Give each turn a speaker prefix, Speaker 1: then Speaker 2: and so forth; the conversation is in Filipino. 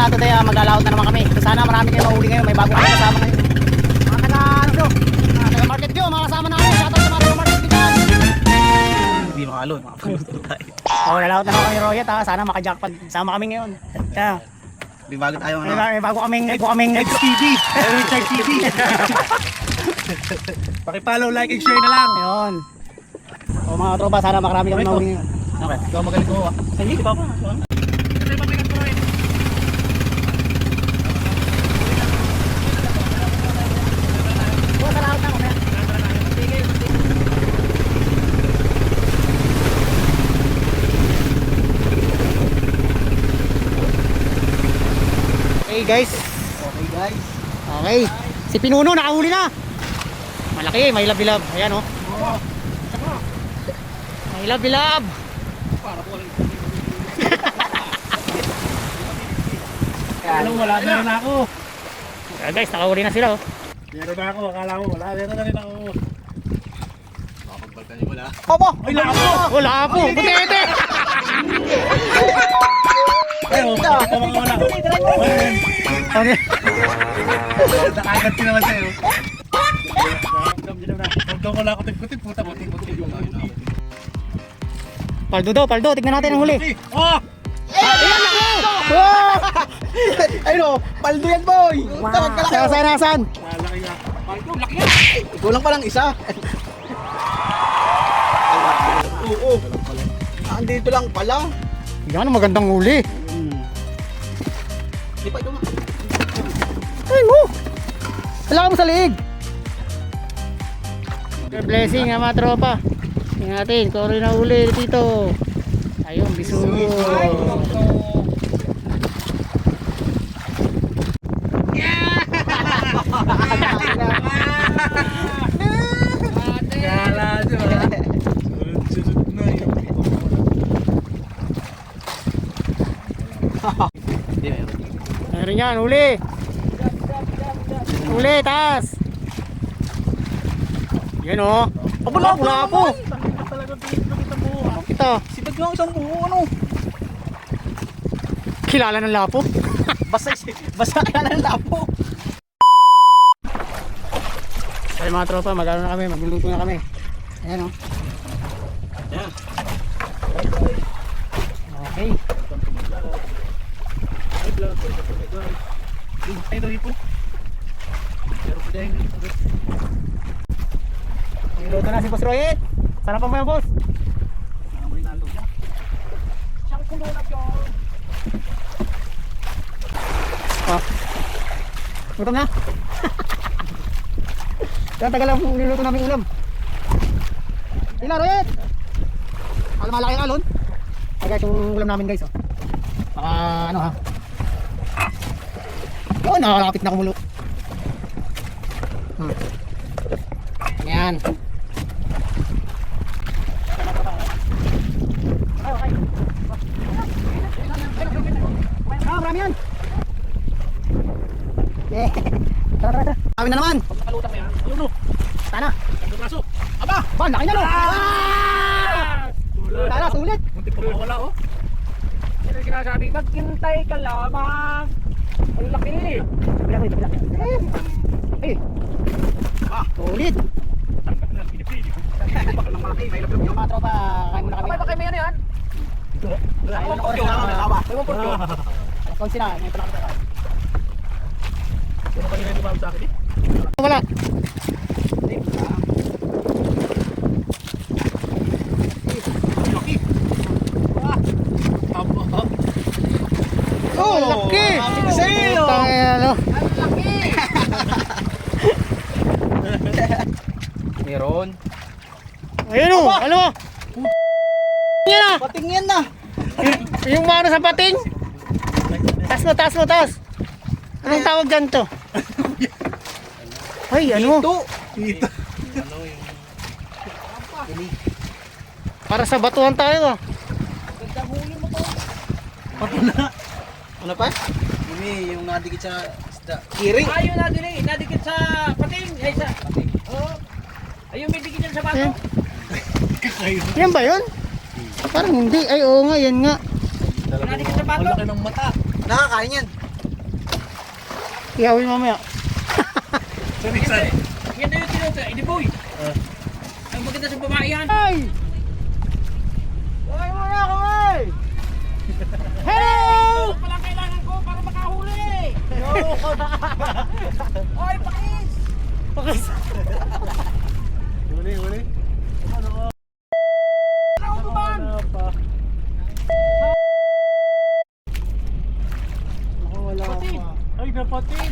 Speaker 1: today mag-alaot na naman kami. Sana marami kayong mahuli ngayon. May bago kami kasama ngayon. Mga taga Market View, mga kasama namin. Shoutout sa mga taga Market View dyan.
Speaker 2: Hindi makalo, makapaluto tayo.
Speaker 1: Lalaot na naman kami Royet ha. Sana maka-jackpot. Sama kami ngayon. Kaya,
Speaker 2: May bago tayo
Speaker 1: may bago kaming
Speaker 2: XTV. Richard TV. Pakipollow, like, and share na lang.
Speaker 1: Ayun. O mga tropa, sana makarami kami mahuli ngayon.
Speaker 2: Okay, ikaw magaling ko. Hindi, di ba pa?
Speaker 1: Okay guys. Okay. Si Pinuno nakahuli na. Malaki, may bilab. Ayan oh. May bilab.
Speaker 2: Alam, wala na rin ako.
Speaker 1: Kaya guys, nakahuli na sila oh.
Speaker 2: Meron na ako, akala mo, wala na rin ako. Makapagbalkan niyo wala.
Speaker 1: Opo!
Speaker 2: Ay, lapo!
Speaker 1: Wala po! Butete!
Speaker 2: Ay, bakit ka mga wala?
Speaker 1: Ano?
Speaker 2: Nakagat ko naman sa'yo. Huwag daw wala ako tigputin, puta mo, tigputin.
Speaker 1: Paldo, tignan natin ang huli.
Speaker 2: Oh!
Speaker 1: Ayan ako!
Speaker 3: Ayun o, paldo yan boy!
Speaker 1: Nasaan?
Speaker 2: Malaki nga. Laki
Speaker 3: Ikaw lang palang isa. Oo. Andito lang pala.
Speaker 1: Yan, magandang huli.
Speaker 3: Di pa ito nga.
Speaker 1: Ay mo! Kailangan mo sa liig. Blessing nga mga tropa. Tingnan natin kung ano na huli dito. Ayun, bisugo.
Speaker 2: Gala dyan ha. Sunod na yun.
Speaker 1: Meron yan, huli. Huli, taas. Yan o. Wala po. Ito.
Speaker 3: Sipag lang isang buo ano.
Speaker 1: Kilala ng lapo.
Speaker 3: Basta kaya ng lapo.
Speaker 1: Ay mga tropa, mag-ano na kami, magluluto na kami. Ayan o.
Speaker 2: Ayan.
Speaker 1: Okay.
Speaker 2: Ito hipo.
Speaker 1: Niluto na si Boss Royet. Sarapan mo yan, boss. Oh. Gutom na. Tagal lang niluto namin ulam. Ila, Royet. Malaki ang alon. Ay guys, yung ulam namin guys. Oh. Baka ano ha. Oh, nakakalapit na kumulo. Yan. Marami yan. Yeah. Tara. Kami na naman.
Speaker 2: Pagkalutan mo yan. Aluno.
Speaker 1: Sana.
Speaker 2: Ang braso. Aba!
Speaker 1: Ba, laki na no. Tara, sulit.
Speaker 2: Munti pa mawala oh.
Speaker 3: Pero sinasabi, maghintay ka lamang. Ang laki.
Speaker 1: Eh. Sulit. Yung mga tropa, kain muna kami.
Speaker 3: Bakit ba kayo may ano yan?
Speaker 1: Ayun ako rin na. Kung sila, may pala kami.
Speaker 2: Ano kanina yung tumawag sa akin eh?
Speaker 1: Wala.
Speaker 2: Laki!
Speaker 1: Oh, laki!
Speaker 3: Sa'yo!
Speaker 1: Ano?
Speaker 3: Meron.
Speaker 1: Ayun o, ano? Yan na!
Speaker 3: Pating yan na.
Speaker 1: Yung mano sa pating? Taas mo. Anong tawag dyan to? Ay, ano?
Speaker 2: Ito.
Speaker 1: Para sa batuhan tayo ah.
Speaker 3: Ano pa?
Speaker 2: Ini yung nadikit sa isda.
Speaker 3: Kiring.
Speaker 4: Ayun na din eh, nadikit sa pating. Ay sa. Oo. Ayun may dikit yan sa bato.
Speaker 1: Yan ba yun? Parang hindi. Ay oo nga, yan nga.
Speaker 4: Nadikit sa
Speaker 2: Ang
Speaker 4: bato.
Speaker 2: laki ng mata.
Speaker 3: Nakakain yan.
Speaker 1: Ihawin mamaya.
Speaker 2: Sorry, sorry.
Speaker 4: Yan na yung tinuto. Idiboy. Ang maganda sa babae yan.
Speaker 1: Ay! Ay mo na ako ay! Hello!
Speaker 4: Ito pala kailangan ko para makahuli. Oy, pakis!
Speaker 2: Huli, huli.
Speaker 4: Ako buman!
Speaker 1: Wala
Speaker 4: Kapatid.
Speaker 1: pa.
Speaker 2: Ay, napatid.